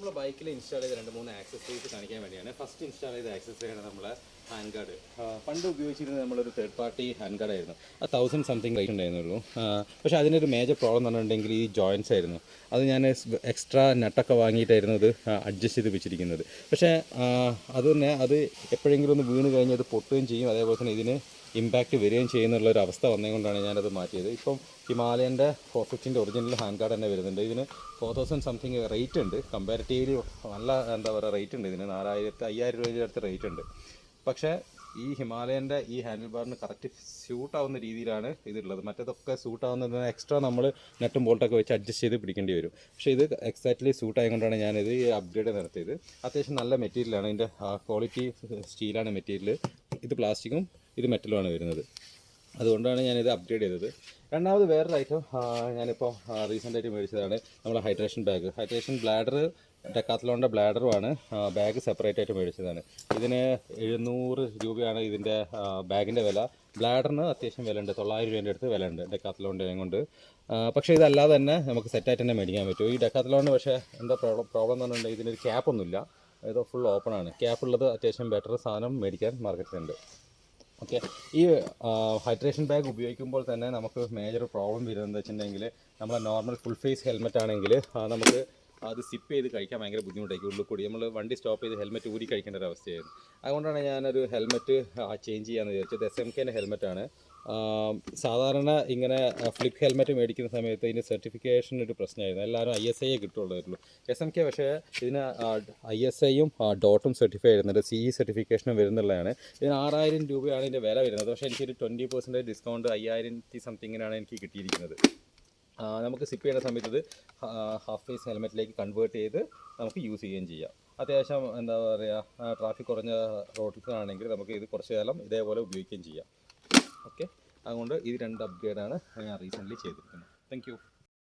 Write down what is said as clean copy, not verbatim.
നമ്മൾ ബൈക്കിൽ ഇൻസ്റ്റാൾ ചെയ്ത 2-3 ആക്സസറീസ് കാണിക്കാൻ വേണ്ടിയാണ്. ഫസ്റ്റ് ഇൻസ്റ്റാൾ ചെയ്ത ആക്സസറിയാണ് നമ്മളെ ഹാൻഡ് ഗാർഡ്. പണ്ട് ഉപയോഗിച്ചിരുന്നത് നമ്മളൊരു തേർഡ് പാർട്ടി ഹാൻഡ് ഗാർഡ് ആയിരുന്നു. 1000 സംതിങ് റേറ്റ് ഉണ്ടായിരുന്നുള്ളൂ. പക്ഷേ അതിനൊരു മേജർ പ്രോബ്ലം എന്ന് പറഞ്ഞിട്ടുണ്ടെങ്കിൽ ഈ ജോയിൻറ്റ്സ് ആയിരുന്നു. അത് ഞാൻ എക്സ്ട്രാ നട്ടൊക്കെ വാങ്ങിയിട്ടായിരുന്നു അത് അഡ്ജസ്റ്റ് ചെയ്ത് വെച്ചിരിക്കുന്നത്. പക്ഷേ അത് തന്നെ അത് എപ്പോഴെങ്കിലും ഒന്ന് വീണ് കഴിഞ്ഞ് അത് പൊട്ടുകയും ചെയ്യും. അതേപോലെ തന്നെ ഇതിന് ഇമ്പാക്റ്റ് വരികയും ചെയ്യുന്നുള്ളൊരു അവസ്ഥ വന്നതുകൊണ്ടാണ് ഞാനത് മാറ്റിയത്. ഇപ്പം ഹിമാലയൻ്റെ 450 ഒറിജിനൽ ഹാൻഡ് ഗാർഡ് തന്നെ വരുന്നുണ്ട്. ഇതിന് 4000 സംതിങ് റേറ്റ് ഉണ്ട്. കമ്പാരിറ്റീവ്ലി നല്ല റേറ്റ് ഉണ്ട് ഇതിന്. 5000 രൂപയുടെ അടുത്ത് റേറ്റ് ഉണ്ട്. പക്ഷേ ഈ ഹിമാലയൻ്റെ ഈ ഹാൻഡിൽ ബാറിന് കറക്റ്റ് സ്യൂട്ട് ആവുന്ന രീതിയിലാണ് ഇതുള്ളത്. മറ്റേതൊക്കെ സ്യൂട്ട് ആവുന്നതിന് എക്സ്ട്രാ നമ്മൾ നെട്ടും ബോൾട്ടൊക്കെ വെച്ച് അഡ്ജസ്റ്റ് ചെയ്ത് പിടിക്കേണ്ടി വരും. പക്ഷേ ഇത് എക്സാക്ട്ലി സ്യൂട്ട് ആയതുകൊണ്ടാണ് ഞാനിത് അപ്ഗ്രേഡ് നടത്തിയത്. അത്യാവശ്യം നല്ല മെറ്റീരിയലാണ്. ഇതിൻ്റെ ക്വാളിറ്റി സ്റ്റീലാണ് മെറ്റീരിയൽ. ഇത് പ്ലാസ്റ്റിക്കും ഇത് മെറ്റലുമാണ് വരുന്നത്. അതുകൊണ്ടാണ് ഞാനിത് അപ്ഗ്രേഡ് ചെയ്തത്. രണ്ടാമത് വേറൊരു ഐറ്റം ഞാനിപ്പോൾ റീസെൻ്റായിട്ട് മേടിച്ചതാണ് നമ്മുടെ ഹൈഡ്രേഷൻ ബ്ലാഡർ. ഡെക്കാത്ലോണിൻ്റെ ബ്ലാഡറുമാണ്. ബാഗ് സെപ്പറേറ്റ് ആയിട്ട് മേടിച്ചതാണ്. ഇതിന് 700 രൂപയാണ് ഇതിൻ്റെ ബാഗിൻ്റെ വില. ബ്ലാഡറിന് അത്യാവശ്യം വില ഉണ്ട്. 900 രൂപേൻ്റെ അടുത്ത് വില ഉണ്ട് ഡെക്കാത്ലോണിൻ്റെ കൊണ്ട്. പക്ഷേ ഇതല്ലാതെ തന്നെ നമുക്ക് സെറ്റായിട്ട് തന്നെ മേടിക്കാൻ പറ്റും. ഈ ഡെക്കാത്ലോണിന് പക്ഷേ എന്താ പ്രോബ്ലം എന്ന് പറഞ്ഞിട്ടുണ്ടെങ്കിൽ ഇതിനൊരു ക്യാപ്പൊന്നുമില്ല. ഇത് ഫുൾ ഓപ്പണാണ്. ക്യാപ്പുള്ളത് അത്യാവശ്യം ബെറ്റർ സാധനം മേടിക്കാൻ മാർക്കറ്റിലുണ്ട്. ഓക്കെ, ഈ ഹൈഡ്രേഷൻ ബാഗ് ഉപയോഗിക്കുമ്പോൾ തന്നെ നമുക്ക് മേജർ പ്രോബ്ലം വരുന്നത് എന്താ വെച്ചിട്ടുണ്ടെങ്കിൽ, നമ്മളെ നോർമൽ ഫുൾ ഫേസ് ഹെൽമെറ്റ് ആണെങ്കിൽ നമുക്ക് അത് സിപ്പ് ചെയ്ത് കഴിക്കാൻ ഭയങ്കര ബുദ്ധിമുട്ടായിരിക്കും. ഉള്ളിൽ കൂടി നമ്മൾ വണ്ടി സ്റ്റോപ്പ് ചെയ്ത് ഹെൽമെറ്റ് ഊരി കഴിക്കേണ്ട ഒരു അവസ്ഥയായിരുന്നു. അതുകൊണ്ടാണ് ഞാനൊരു ഹെൽമെറ്റ് ചേഞ്ച് ചെയ്യാമെന്ന് വിചാരിച്ചത്. SMKൻ്റെ ഹെൽമെറ്റാണ്. സാധാരണ ഇങ്ങനെ ഫ്ലിപ്പ് ഹെൽമെറ്റ് മേടിക്കുന്ന സമയത്ത് ഇതിന് സർട്ടിഫിക്കേഷൻ ഒരു പ്രശ്നമായിരുന്നു. എല്ലാവരും ISI കിട്ടുള്ളായിരുന്നു. SMK പക്ഷേ ഇതിന് ISIയും ഡോട്ടും സർട്ടിഫൈ ചെയ്യുന്നുണ്ട്. CE സർട്ടിഫിക്കേഷനും വരുന്നുള്ളതാണ്. ഇതിന് 6000 രൂപയാണ് ഇതിൻ്റെ വില വരുന്നത്. പക്ഷേ എനിക്കൊരു 20% ഡിസ്കൗണ്ട് 5000 സംതിങ്ങിനാണ് എനിക്ക് കിട്ടിയിരിക്കുന്നത്. നമുക്ക് സിപ്പ് ചെയ്യുന്ന സമയത്ത് ഇത് ഹാഫ് ഫേസ് ഹെൽമെറ്റിലേക്ക് കൺവേർട്ട് ചെയ്ത് നമുക്ക് യൂസ് ചെയ്യുകയും ചെയ്യാം. അത്യാവശ്യം എന്താ പറയുക, ട്രാഫിക് കുറഞ്ഞ റോഡിലാണെങ്കിൽ നമുക്ക് ഇത് കുറച്ച് കാലം ഇതേപോലെ ഉപയോഗിക്കുകയും ചെയ്യാം. ഓക്കെ, അതുകൊണ്ട് ഈ 2 അപ്ഗ്രേഡാണ് ഞാൻ റീസെൻ്റ്ലി ചെയ്തിരിക്കുന്നത്. Thank you.